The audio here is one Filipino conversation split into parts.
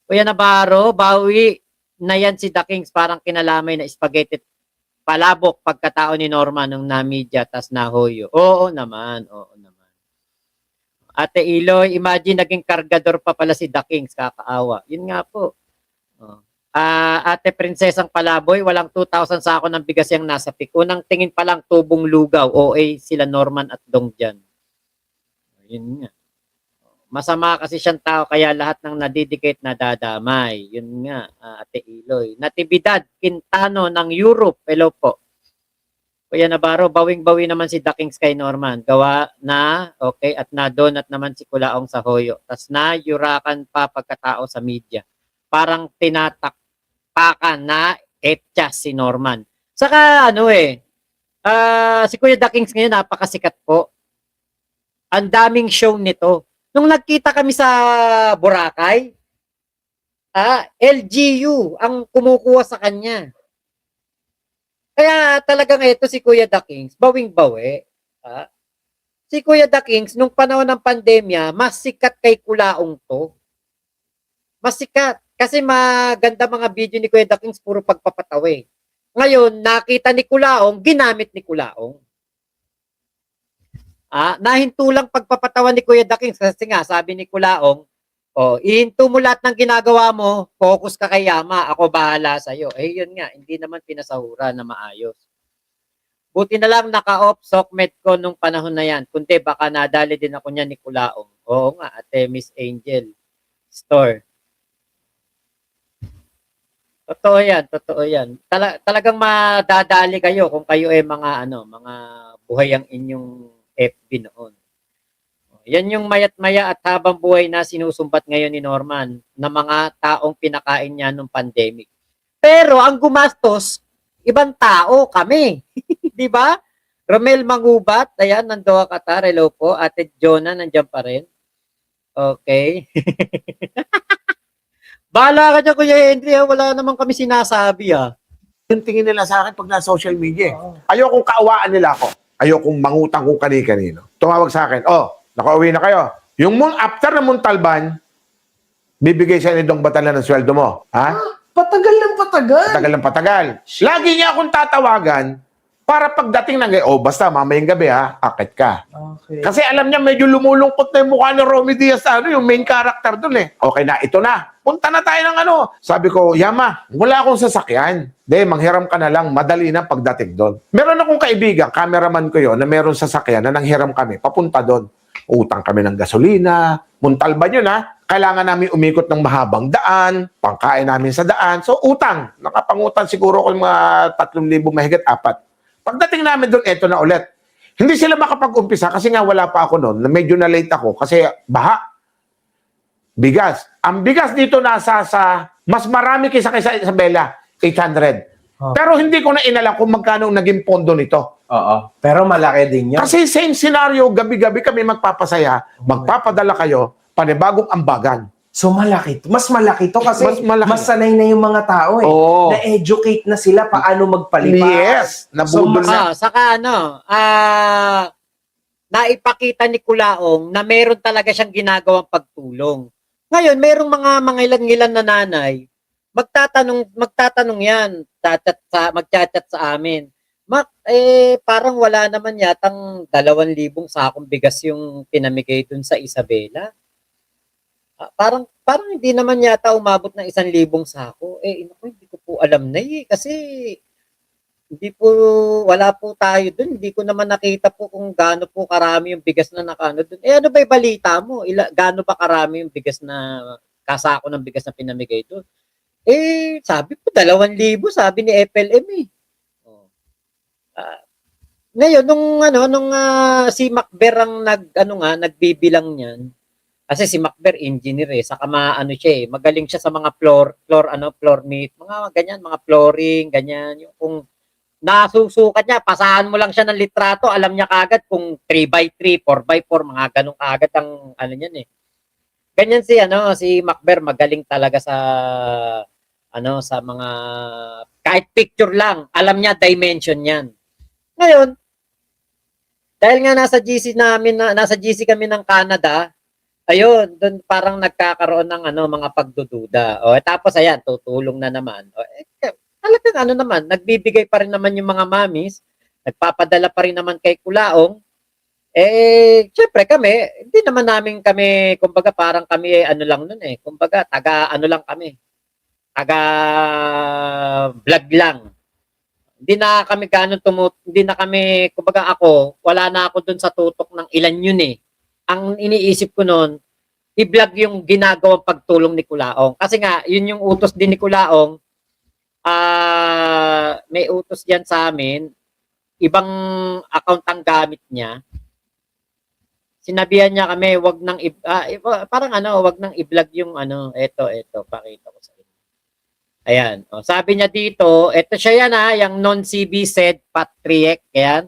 Kuya Navarro, bawi na yan si The Kings, parang kinalamay na spaghetti palabok pagkatao ni Norma nung na-media tas nahoyo. Oo naman, oo naman. Ate Iloy, imagine naging kargador pa pala si The Kings, kakaawa. Yun nga po. Oh. Ate Prinsesang Palaboy, walang 2,000 sako ng bigas yung nasa pik. Unang tingin pa lang tubong lugaw, OA sila Norman at Dong dyan. Yun nga. Masama kasi siyang tao kaya lahat ng nadidikit na dadamay. Yun nga, Ate Iloy. Natividad Quintano ng Europe. Hello po. Kuya Navarro, bawing-bawi naman si The Kings kay Norman. Gawa na, okay, at na-donut naman si Kulaong sa Hoyo. Tas na-yurakan pa pagkatao sa media. Parang tinatakpakan na etcha si Norman. Saka ano si Kuya The Kings ngayon napakasikat po. Ang daming show nito. Nung nagkita kami sa Boracay, LGU ang kumukuha sa kanya. Kaya talagang ito si Kuya The Kings, bawing-bawi. Si Kuya The Kings, nung panahon ng pandemya, mas sikat kay Kulaong to. Mas sikat. Kasi maganda mga video ni Kuya The Kings, puro pagpapatawi. Ngayon, nakita ni Kulaong, ginamit ni Kulaong. Nahinto lang pagpapatawan ni Kuya The Kings kasi nga sabi ni Kulaong, ihinto mo lahat ng ginagawa mo, focus ka kay Yama, ako bahala sa iyo. Yun nga, hindi naman pinasahura na maayos. Buti na lang naka-off sockmed ko nung panahon na yan, kundi baka nadali din ako niya ni Kulaong. Oo nga, Ate Miss Angel Store. Totoo yan, totoo yan. Talagang madadali kayo kung kayo ay mga mga buhay ang inyong FB noon. Yan yung mayat maya at habang buhay na sinusumbat ngayon ni Norman na mga taong pinakain niya nung pandemic. Pero ang gumastos, ibang tao, kami. Di ba? Romel Mangubat, ayan, nandoon Qatar, hello po. Ate Jonah, nandiyan pa rin. Okay. Bahala ka dyan, Kuya Henry, wala naman kami sinasabi, Yung tingin nila sa akin pag na social media. Ayokong kaawaan nila ako. Ayokong mangutang kung kani-kanino. Tumawag sa akin, nakauwi na kayo. Yung after na Montalban, bibigay sa Dong Batalan ng sweldo mo. Ha? Patagal ng patagal. Patagal ng patagal. Lagi niya akong tatawagan para pagdating ng basta mamayang gabi akit ka. Okay. Kasi alam niya medyo lumulungkot na yung mukha ni Romy Diaz, yung main character dun Okay na, ito na. Punta na tayo ng Sabi ko, Yama, wala akong sasakyan. Manghiram ka na lang, madali na pagdating doon. Meron akong kaibigan, cameraman ko yon na meron sasakyan na nanghiram kami, papunta doon. Utang kami ng gasolina, Montalban yun Kailangan namin umikot ng mahabang daan, pangkain namin sa daan. So utang, nakapangutang siguro ko mga 3,000 mahigit 4. Pagdating namin doon, eto na ulit. Hindi sila makapag-umpisa kasi nga wala pa ako noon. Medyo na late ako kasi baha. Bigas. Ang bigas dito nasa mas marami kaysa Isabela, 800. Pero hindi ko na inalam kung magkano naging pondo nito. Oo. Pero malaki din yun. Kasi same scenario, gabi-gabi kami magpapasaya, magpapadala kayo, panibagong ambagan. So malaki. Mas malaki to kasi Mas sanay na yung mga tao Oo. Na-educate na sila paano magpalipas. Yes. Nabudol na. Saka naipakita ni Kulaong na meron talaga siyang ginagawang pagtulong. Ngayon, merong mga ilan-ilan na nanay, magtatanong yan, magchat-chat sa amin. Parang wala naman yatang 2,000 sakong bigas yung pinamigay dun sa Isabela. Parang hindi naman yata umabot ng 1,000 sako. Hindi ko po alam na kasi wala po tayo dun. Hindi ko naman nakita po kung gaano po karami yung bigas na nakano dun. Ano ba yung balita mo? Gaano ba karami yung bigas na, kasako ng bigas na pinamigay dun? Sabi po 2,000, sabi ni FLM ngayon, nung si Macber ang nagbibilang niyan, kasi si Macber engineer saka siya magaling siya sa mga floor meat, mga ganyan, mga flooring, ganyan, yung kung nasusukat niya, pasahan mo lang siya ng litrato, alam niya kagad kung 3x3, 4x4, mga ganun kagad ang niyan Ganyan si Macber, magaling talaga sa sa mga kahit picture lang, alam niya dimension niyan. Ngayon, dahil nga nasa GC kami ng Canada, ayun, doon parang nagkakaroon ng mga pagdududa. O tapos ayan, tutulong na naman. Talagang naman, nagbibigay pa rin naman yung mga mamis, nagpapadala pa rin naman kay Kulaong. Syempre hindi naman namin kami, kumbaga parang kami lang nun kumbaga taga lang kami. Taga vlog lang. Hindi na kami hindi na kami, kumbaga ako, wala na ako dun sa tutok ng ilan yun Ang iniisip ko noon, i-vlog yung ginagawang pagtulong ni Kulaong. Kasi nga, yun yung utos din ni Kulaong. May utos diyan sa amin, ibang account ang gamit niya. Sinabihan niya kami, wag nang wag nang i-vlog yung ito, pakita ko sa inyo. Ayan, sabi niya dito, ito siya yan yung non-CB said Patrick, ayan.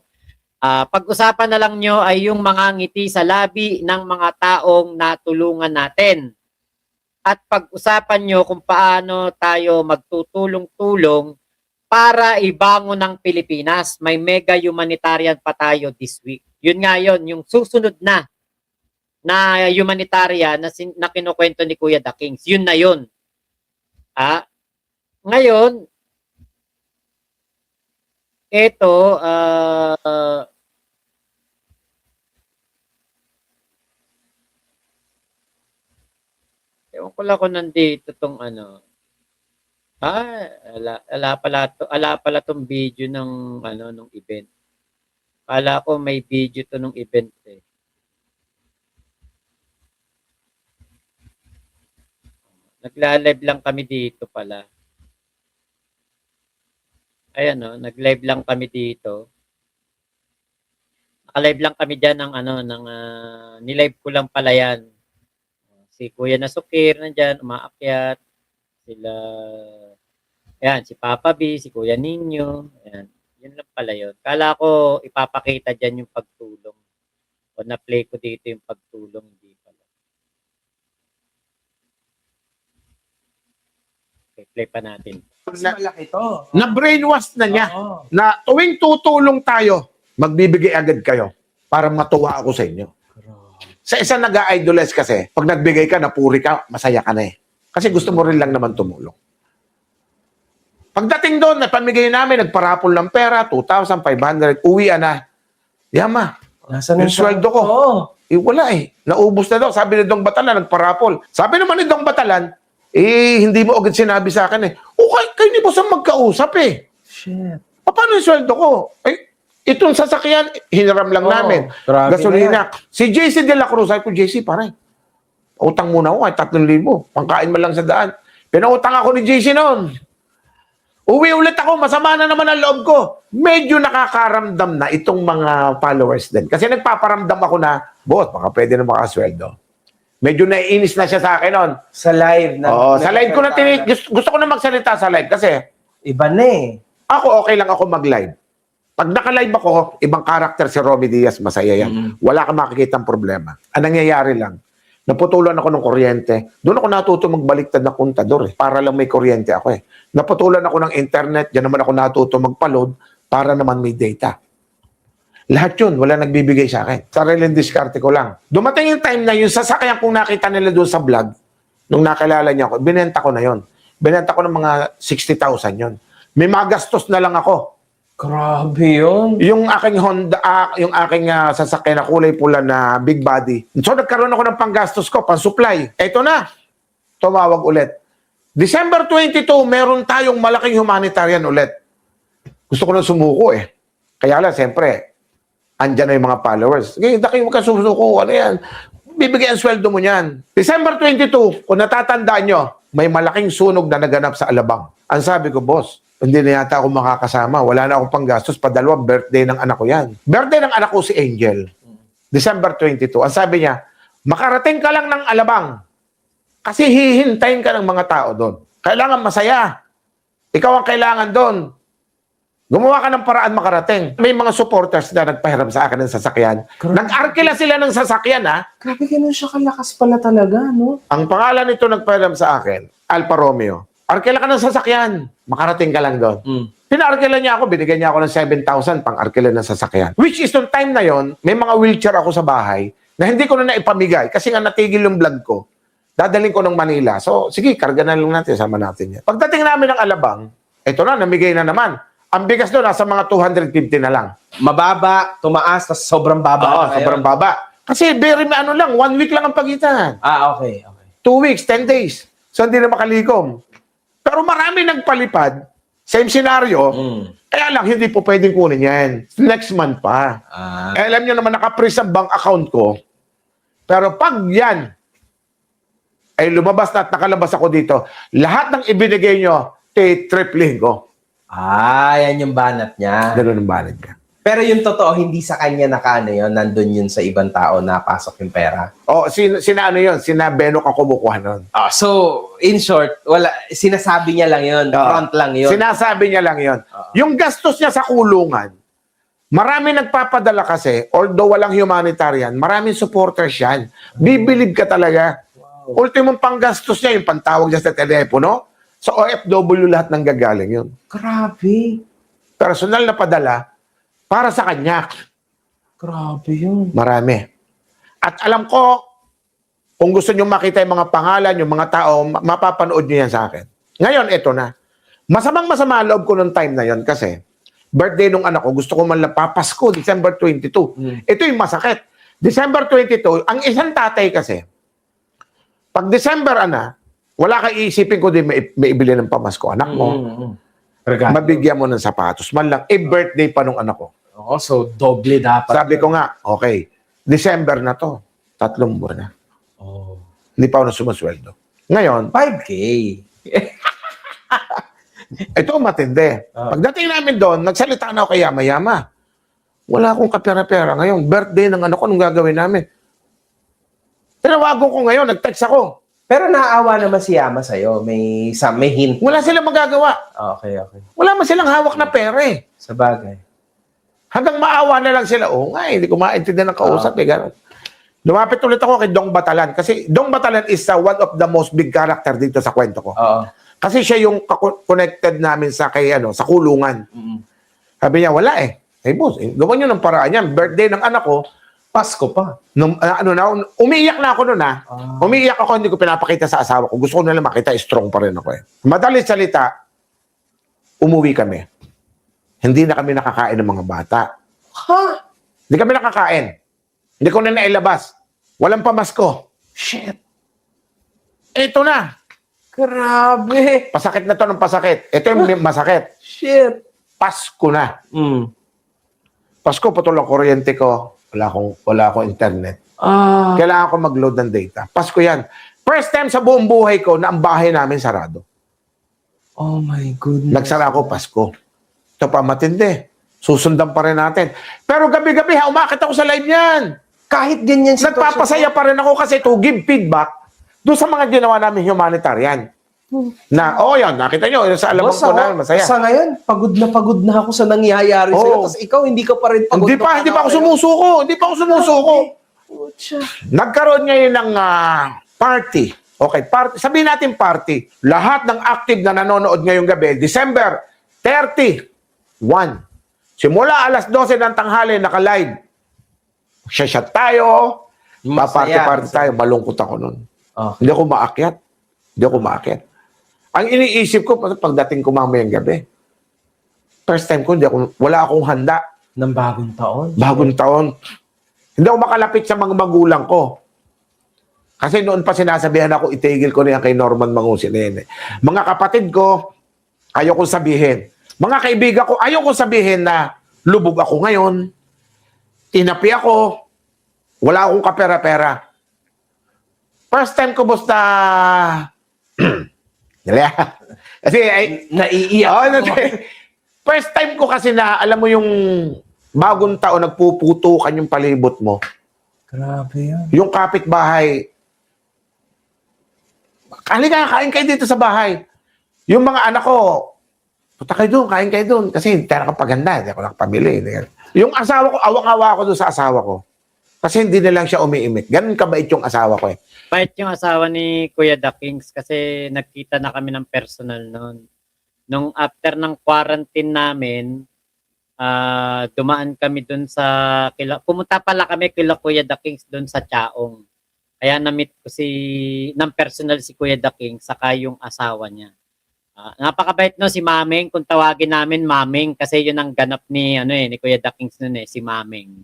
Pag-usapan na lang nyo ay yung mga ngiti sa labi ng mga taong natulungan natin. At pag-usapan nyo kung paano tayo magtutulong-tulong para ibangon ng Pilipinas. May mega humanitarian pa tayo this week. Yun nga yun, yung susunod na humanitarian na kinukwento ni Kuya The Kings. Yun na yun. Ngayon, ito, ewan ko lang kung nandito tong ala pala tong video ng nung event. Kala ko may video to nung event Nagla-live lang kami dito pala. Ayan nag-live lang kami dito. Naka-live lang kami diyan ng ni-live ko lang pala yan. Si Kuya Nasukir nandiyan, umaakyat. Sila, ayan, si Papa B, si Kuya Ninyo. Ayan, yun lang pala yun. Kala ko ipapakita dyan yung pagtulong. O na-play ko dito yung pagtulong. Hindi pala. Okay, play pa natin. Mas malaki to. Na-brainwash na niya. Oo. Na tuwing tutulong tayo, magbibigay agad kayo para matuwa ako sa inyo. Sa isa nag-idolize kasi, pag nagbigay ka, napuri ka, masaya ka na Kasi gusto mo rin lang naman tumulong. Pagdating doon, napamigay namin, nagparapol ng pera, 2,500, uwian na. Yama, Nasaan yung sweldo ko. Oo. Wala naubos na daw. Sabi ni Dong Batalan, nagparapol. Sabi naman ni Dong Batalan, hindi mo agad sinabi sa akin okay, kayo ni boss ang magkausap Shit. Paano yung sweldo ko? Itong sasakyan, hiniram lang namin. grabe Gasolina. Si JC De La Cruz, sabi ko, JC, pare, utang muna ako, 3,000. Pangkain man lang sa daan. Pinautang ako ni JC noon. Uwi ulit ako, masama na naman ang loob ko. Medyo nakakaramdam na itong mga followers din. Kasi nagpaparamdam ako na, boss, baka pwede na makasweldo. Medyo naiinis na siya sa akin noon. Sa live. Sa live ko na gusto ko na magsalita sa live kasi Iba na ako okay lang ako mag-live. Pag naka-live ako, ibang karakter si Romy Diaz, masaya yan. Wala kang makikitang problema. Ang nangyayari lang, naputulan ako ng kuryente. Doon ako natuto magbaliktad na kontador para lang may kuryente ako Naputulan ako ng internet, diyan naman ako natuto magpa-load para naman may data. Lahat yun, wala nagbibigay sa akin. Sariling diskarte ko lang. Dumating yung time na yung sasakyan kung nakita nila doon sa vlog, nung nakilala niya ako, binenta ko na yon. Binenta ko ng mga 60,000 yon. May magastos na lang ako. Grabe yun. Yung aking Honda, yung aking sasakyan na kulay pula na big body. So nagkaroon ako ng panggastos ko, pang-supply. Ito na. Tumawag ulit. December 22, meron tayong malaking humanitarian ulit. Gusto ko na sumuko Kaya lang, siyempre, andyan na yung mga followers. Sige, daki mo ka susuko. Ano yan? Bibigay ang sweldo mo niyan. December 22, kung natatandaan nyo, may malaking sunog na naganap sa Alabang. Ang sabi ko, boss, hindi na yata ako makakasama. Wala na akong panggastos. Padalawang birthday ng anak ko yan. Birthday ng anak ko si Angel. December 22. Ang sabi niya, makarating ka lang ng Alabang. Kasi hihintayin ka ng mga tao doon. Kailangan masaya. Ikaw ang kailangan doon. Gumawa ka ng paraan makarating. May mga supporters na nagpahiram sa akin ng sasakyan. Nag-arkila sila ng sasakyan, Grabe, ganun siya kalakas pala talaga, no? Ang pangalan nito nagpahiram sa akin, Alfa Romeo. Arkila ka ng sasakyan. Makarating ka lang doon. Pina-arkila niya ako, binigyan niya ako ng 7,000 pang arkila ng sasakyan. Which is, nung time na yon, may mga wheelchair ako sa bahay na hindi ko na naipamigay kasi nga natigil yung vlog ko. Dadaling ko ng Manila. So, sige, karga na lang natin, sama natin yan. Pagdating namin ng Alabang, ito na, namigay na naman. Ang bigas doon, nasa mga 250 na lang. Mababa, tumaas, tas sobrang baba Oo, na ngayon. sobrang baba. Kasi very ano lang, 1 week lang ang pagitan. Okay. 2 weeks, 10 days. So, hindi na makalikom. Pero marami nagpalipad. Same scenario. Kaya lang, hindi po pwedeng kunin yan. Next month pa. Alam nyo naman, naka-freeze ang bank account ko. Pero pag yan, ay lumabas na at nakalabas ako dito, lahat ng ibinigay nyo, tripling ko. Yan yung banat niya. Ganun ang balad ka. Pero yung totoo, hindi sa kanya nakaano yun, nandun yun sa ibang tao na pasok yung pera. O, sina ano yun? Sina Benok ang kumukuha nun. So, in short, sinasabi niya lang yun, front lang yun. Sinasabi niya lang yun. Yung gastos niya sa kulungan, marami nagpapadala kasi, although walang humanitarian, maraming supporters yan. Bibilib ka talaga. Ultimong panggastos niya, yung pantawag niya sa telepono, sa OFW lahat nang gagaling yun. Grabe. Personal na padala, para sa kanya. Grabe yun. Marami. At alam ko, kung gusto nyo makita yung mga pangalan, yung mga tao, mapapanood nyo yan sa akin. Ngayon, ito na. Masama loob ko nung time na yon kasi birthday nung anak ko, gusto ko man lang papasko, December 22. Ito yung masakit. December 22, ang isang tatay kasi, pag December, wala kang iisipin ko din may ibili ng pamasko. Anak mo, mabigyan mo ng sapatos. Man lang, birthday pa nung anak ko. So doble dapat. Sabi ko nga, okay, December na to. 3 buwan na. Hindi pa ako na sumasweldo. Ngayon, 5K. ito matindi. Pagdating namin doon, nagsalita na ako kay Yama. Wala akong kapera-pera. Ngayon, birthday ng anak ko, anong gagawin namin? Tinawagan ko ngayon, nag-text ako. Pero naawa naman si Yama sa'yo. May hint. Wala silang magagawa. Okay. Wala man silang hawak na pera eh. Sa bagay. Hanggang maawa na lang sila. Hindi ko maintindihan ng kausap eh. Ganun. Lumapit ulit ako kay Dong Batalan. Kasi Dong Batalan is one of the most big character dito sa kwento ko. Kasi siya yung connected namin sa sa kulungan. Sabi niya, wala eh. Boss, gawan nyo ng paraan yan. Birthday ng anak ko, Pasko pa. Umiiyak na ako noon Umiiyak ako, hindi ko pinapakita sa asawa ko. Gusto ko nila makita, strong pa rin ako eh. Madalit salita, umuwi kami. Hindi na kami nakakain ng mga bata. Hindi kami nakakain. Hindi ko na nailabas. Walang pamasko. Shit. Ito na. Grabe. Pasakit na to ng pasakit. Ito yung masakit. Shit. Pasko na. Pasko, putol ang kuryente ko. Wala akong internet. Kailangan ko mag-load ng data. Pasko yan. First time sa buong buhay ko na ang bahay namin sarado. Oh my goodness. Nagsara ako Pasko. Ito pa matindi. Susundan pa rin natin. Pero gabi-gabi, umakit ako sa live niyan. Kahit ganyan sitwasyon. Nagpapasaya pa rin ako kasi to give feedback doon sa mga ginawa namin humanitarian. Na, yan, nakita nyo, sa alamang ko na, masaya. Sa ngayon, pagod na ako sa nangyayari sa'yo. Tapos ikaw, hindi ka pa rin pagod. Hindi pa ako sumusuko. Nagkaroon ngayon ng party. Okay, party. Sabihin natin party. Lahat ng active na nanonood ngayong gabi, December 31. Simula alas 12 ng tanghali, naka-live. Shot tayo. Paparty tayo. Malungkot ako nun. Hindi ako maakyat. Ang iniisip ko, pagdating ko mamayang gabi, first time ko, wala akong handa. Ng bagong taon. Bagong taon. Hindi ako makalapit sa mga magulang ko. Kasi noon pa sinasabihan ako, itigil ko na yan kay Norman Mangusin. Mga kapatid ko, ayaw kong sabihin. Mga kaibigan ko, ayaw kong sabihin na lubog ako ngayon, tinapi ako, wala akong kapera-pera. First time ko, basta... kasi naiiyak. First time ko kasi na, alam mo yung bagong taon, nagpuputukan yung palibot mo. Grabe yan. Yung kapitbahay, halika, kain kayo dito sa bahay. Yung mga anak ko, punta kayo doon, kain kayo doon. Kasi hindi ako paganda, hindi ako nakapamili. Yung asawa ko, awang-awa ako doon sa asawa ko. Kasi hindi na lang siya umiimik. Ganun kabait yung asawa ko eh. Bait yung asawa ni Kuya The Kings kasi nagkita na kami ng personal noon. Nung after ng quarantine namin, dumaan kami dun sa pumunta pala kami kila Kuya The Kings dun sa Chaong. Kaya na-meet ko ng personal si Kuya The King saka yung asawa niya. Napakabait no si Mameng, kung tawagin namin Mameng kasi yun ang ganap ni ni Kuya The Kings noon si Mameng.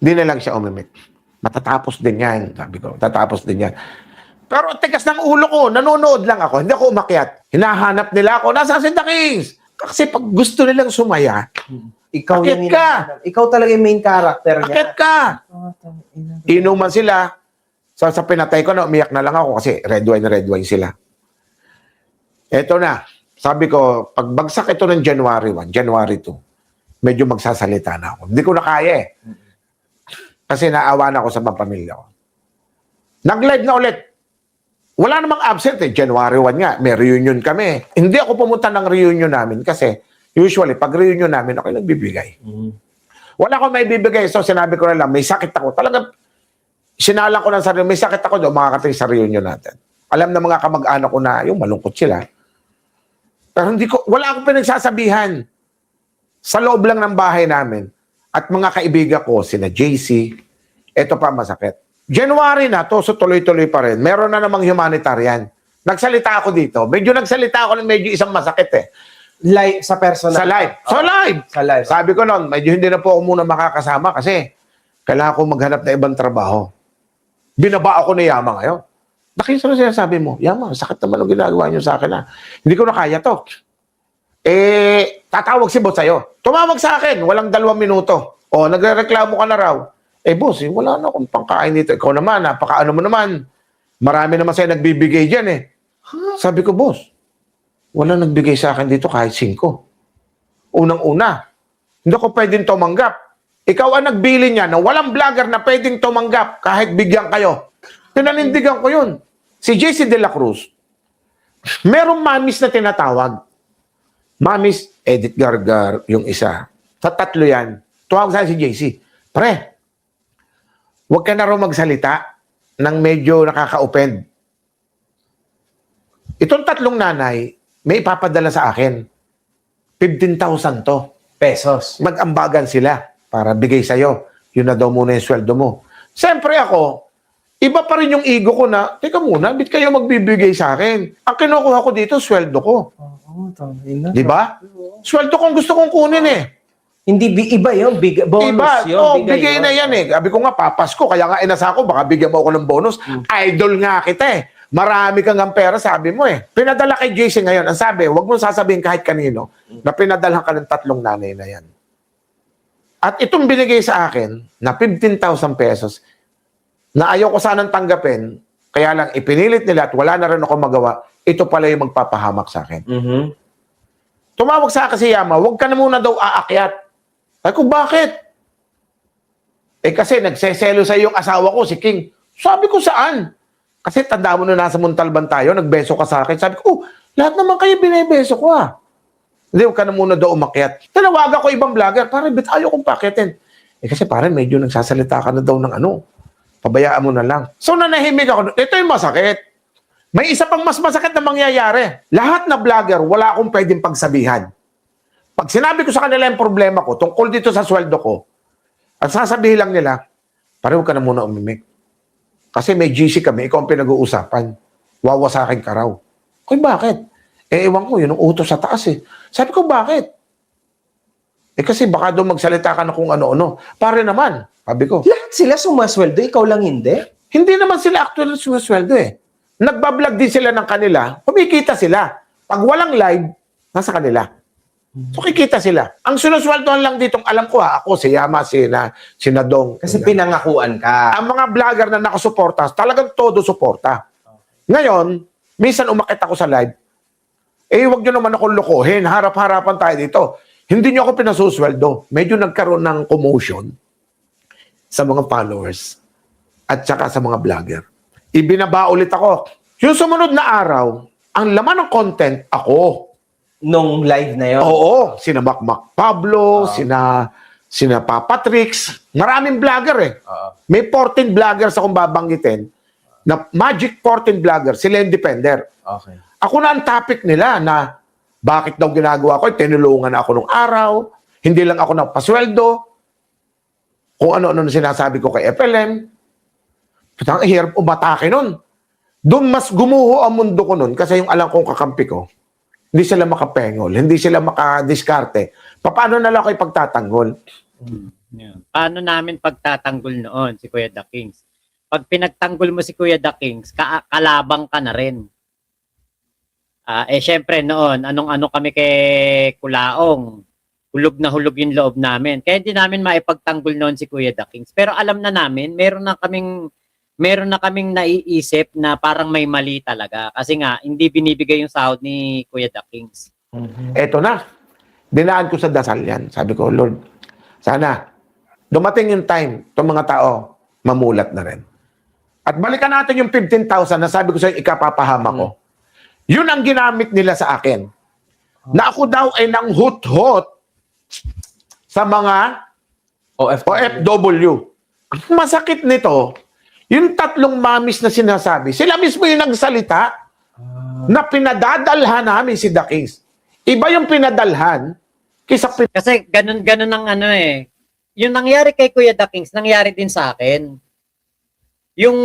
Di na lang siya umimik. Matatapos din yan, sabi ko. Tatapos din yan. Pero tigas ng ulo ko, nanonood lang ako. Hindi ako umakyat. Hinahanap nila ako. Nasaan si The Kings? Kasi pag gusto nilang sumaya, Ikaw Akit yung ka! Ikaw talaga yung main character niya. akit ka! Inuman sila. Sa pinatay ko na, umiyak na lang ako kasi red wine sila. Eto na. Sabi ko, pag bagsak ito ng January 1, January 2, medyo magsasalita na ako. Hindi ko na kaya eh. Kasi naawa na ako sa mga pamilya ko. Nag-live na ulit. Wala namang absent eh. January 1 nga, may reunion kami. Hindi ako pumunta ng reunion namin kasi usually, pag reunion namin, ako nagbibigay. Wala akong may bibigay. So, sinabi ko na lang, may sakit ako. Talagang, sinalang ko ng sarili, may sakit ako doon, makakating sa reunion natin. Alam na mga kamag-anak ko na, yung malungkot sila. Pero wala akong pinagsasabihan. Sa loob lang ng bahay namin. At mga kaibigan ko, sina JC, ito pa masakit. January na to, so tuloy-tuloy pa rin. Meron na namang humanitarian. Nagsalita ako dito. Medyo nagsalita ako ng medyo isang masakit eh. Live, sa personal. Sa live. So live! Sa live. Sabi ko noon, medyo hindi na po ako muna makakasama kasi kailangan ko maghanap na ibang trabaho. Binaba ako ni Yama ngayon. Nakita na sinasabi mo, Yama, sakit naman ang ginagawa niyo sa akin na. Hindi ko na kaya to. Tatawag si boss sa'yo. Tumawag sa akin, walang 2 minuto. O, nagrereklamo ka na raw. Boss, wala na akong pangkain dito. Ikaw naman, napakaano mo naman. Marami naman sa'yo nagbibigay dyan eh. Sabi ko, boss, wala nagbigay sa akin dito kahit 5. Unang-una, hindi ko pwedeng tumanggap. Ikaw ang nagbili niya na walang vlogger na pwedeng tumanggap kahit bigyan kayo. Pinanindigan ko yun. Si JC De La Cruz, merong mamis na tinatawag. Mamis, Edith Gargar, yung isa. Sa 3 yan. Tuwag sa si JC. Pre, huwag ka na raw magsalita ng medyo nakaka-offend. Itong 3 nanay, may ipapadala sa akin. 15,000 to. Pesos. Mag-ambagan sila para bigay sa'yo. Yun na daw muna yung sweldo mo. Siyempre ako, iba pa rin yung ego ko na, teka muna, bit kayo magbibigay sa akin? Ang kinukuha ko dito, sweldo ko. Di ba? Sweldo kong gusto kong kunin eh. Hindi, iba yun. Bonus Iba, yun. bigay na yan eh. Sabi ko nga, papasko, kaya nga inasa ko, baka bigyan mo ako ng bonus. Idol nga kita eh. Marami kang ang pera, sabi mo eh. Pinadala kay JC ngayon. Ang sabi, huwag mo sasabihin kahit kanino na pinadala ka ng 3 nanay na yan. At itong binigay sa akin na 15,000 pesos na ayaw ko sanang tanggapin, kaya lang ipinilit nila at wala na rin ako magawa, ito pala yung magpapahamak sa akin. Tumawag sa akin si Yama, huwag ka na muna daw aakyat. Sabi ko, bakit? Kasi nagseselo sa yung asawa ko, si King. Sabi ko, saan? Kasi tanda mo na nasa Montalban tayo, nagbeso ka sa akin. Sabi ko, lahat naman kayo binebeso ko ah. Hindi, huwag ka na muna daw umakyat. Tinawagan ko ibang vlogger, parang bit ayaw kong pakyatin. Kasi parang medyo nagsasalita ka na daw ng ano. Pabayaan mo na lang. So nanahimik ako. Ito yung masakit. May isa pang mas masakit na mangyayari. Lahat na vlogger, wala akong pwedeng pagsabihan. Pag sinabi ko sa kanila yung problema ko, tungkol dito sa sweldo ko, at sasabihin lang nila, pareho ka na muna umimik. Kasi may GC kami, ikaw ang pinag-uusapan. Wawasakin ka raw. Koy, bakit? Ewan ko, yun ang utos sa taas eh. Sabi ko, bakit? Kasi baka doon magsalita ka na kung ano-ano. Pare naman, sabi ko. Lahat sila sumasweldo, ikaw lang hindi? Hindi naman sila actually sumasweldo eh. Nagbablog din sila ng kanila, kumikita sila. Pag walang live, nasa kanila. So kikita sila. Ang sinusweldohan lang ditong alam ko ako, si Yama, si Nadong. Kasi pinangakuan ka. Ang mga vlogger na nakasuporta, talagang todo suporta. Ngayon, minsan umakit ako sa live, wag nyo naman akong lokohin, harap-harapan tayo dito. Hindi nyo ako pinasusweldo. Medyo nagkaroon ng commotion sa mga followers at saka sa mga vlogger. Ibinaba ulit ako. Yung sumunod na araw, ang laman ng content, ako. Nung live na yun? Oo. Sina Macmac Pablo, sina Papa Trix. Maraming vlogger eh. May 14 vloggers akong babanggitin na Magic 14 vlogger, sila yung Defender. Okay. Ako na ang topic nila na bakit daw ginagawa ko, tinulungan ako nung araw, Hindi lang ako napasweldo. Kung ano-ano na sinasabi ko kay FLM. Ang hirap umatake nun. Doon mas gumuho ang mundo ko nun kasi yung alam kong kakampi ko, hindi sila makapengol, hindi sila makadiskarte. Paano na lang ako ipagtatanggol? Yeah. Paano namin pagtatanggol noon si Kuya The Kings? Pag pinagtanggol mo si Kuya The Kings, kalabang ka na rin. Syempre noon, anong-ano kami kay Kulaong. Hulog na hulog yung loob namin. Kaya hindi namin maipagtanggol noon si Kuya The Kings. Pero alam na namin, meron na kaming naiisip na parang may mali talaga. Kasi nga, hindi binibigay yung sahod ni Kuya The Kings. Eto na. Dinaan ko sa dasal yan. Sabi ko, Lord, sana dumating yung time, itong mga tao, mamulat na rin. At balikan natin yung 15,000 na sabi ko sa ikapapahama ko. Yun ang ginamit nila sa akin. Na ako daw ay nang hut-hut sa mga OFW. Ang masakit nito, yung tatlong mamis na sinasabi, sila mismo yung nagsalita na pinadadalhan namin si The Kings. Iba yung pinadalhan kaysa Kasi ganun ang ano eh. Yung nangyari kay Kuya The Kings, nangyari din sa akin. Yung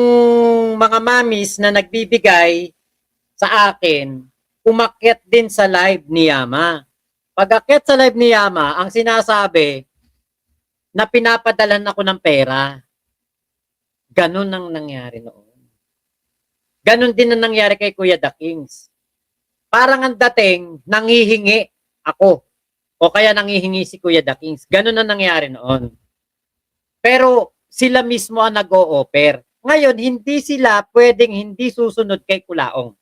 mga mamis na nagbibigay sa akin, umakyat din sa live ni Yama. Pag akyat sa live ni Yama, ang sinasabi na pinapadalan ako ng pera. Ganun ang nangyari noon. Ganun din ang nangyari kay Kuya The Kings. Parang ang dating, nanghihingi ako. O kaya nanghihingi si Kuya The Kings. Ganun ang nangyari noon. Pero sila mismo ang nag-o-offer. Ngayon, hindi sila pwedeng hindi susunod kay Kulaong.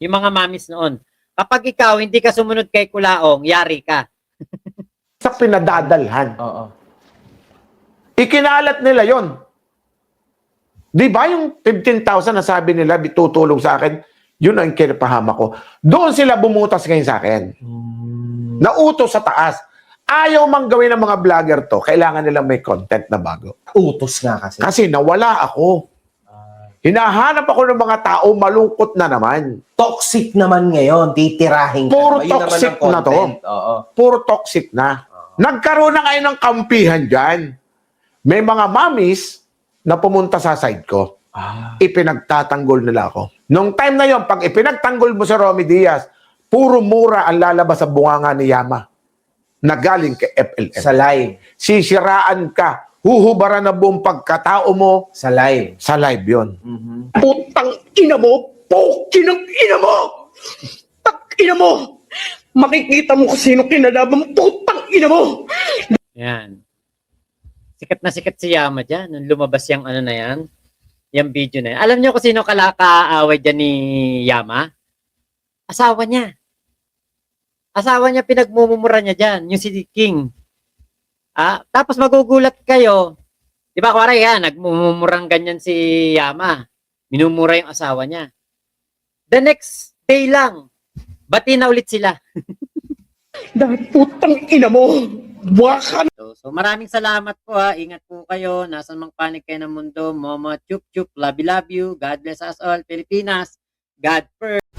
Yung mga mamis noon. Kapag ikaw hindi ka sumunod kay Kulaong, yari ka. sa pinadadalhan. Oo. Ikinalat nila yon. Di ba yung 15,000 na sabi nila, tutulong sa akin, yun ang kinapahama ko. Doon sila bumutas ngayon sa akin. Nautos sa taas. Ayaw mang gawin ng mga vlogger to, kailangan nila may content na bago. Utos nga kasi. Kasi nawala ako. Hinahanap ako ng mga tao, malungkot na naman. Toxic naman ngayon, titirahin ka. Puro naman. Yun naman toxic ang content. na to. Oo. Puro toxic na. Nagkaroon na ngayon ng kampihan dyan. May mga mamis na pumunta sa side ko. Ipinagtatanggol nila ako. Nung time na yon, pag ipinagtanggol mo si Romy Diaz, puro mura ang lalabas sa bunganga ni Yama na galing kay FLM. Sa live. Sisiraan ka. Huhubaran na buong pagkatao mo Sa live. sa live yon. Putang ina mo! Pukin ang ina mo! Tak ina mo! Makikita mo kung sino kinalaban mo! Putang ina mo! Yan. Sikat na sikat si Yama dyan. Nung lumabas yung ano na yan. Yung video na yan. Alam niyo kung sino kaaway dyan ni Yama? Asawa niya. Asawa niya pinagmumura niya dyan. Yung si King. Tapos magugulat kayo. Di ba, kuwari yan, nagmumurang ganyan si Yama. Minumura yung asawa niya. The next day lang, bati na ulit sila. Dahil putang ina mo! Baka So maraming salamat po ha. Ingat po kayo. Nasaan mang panig kayo ng mundo. Momo, chup chup, love you. God bless us all. Pilipinas. God first.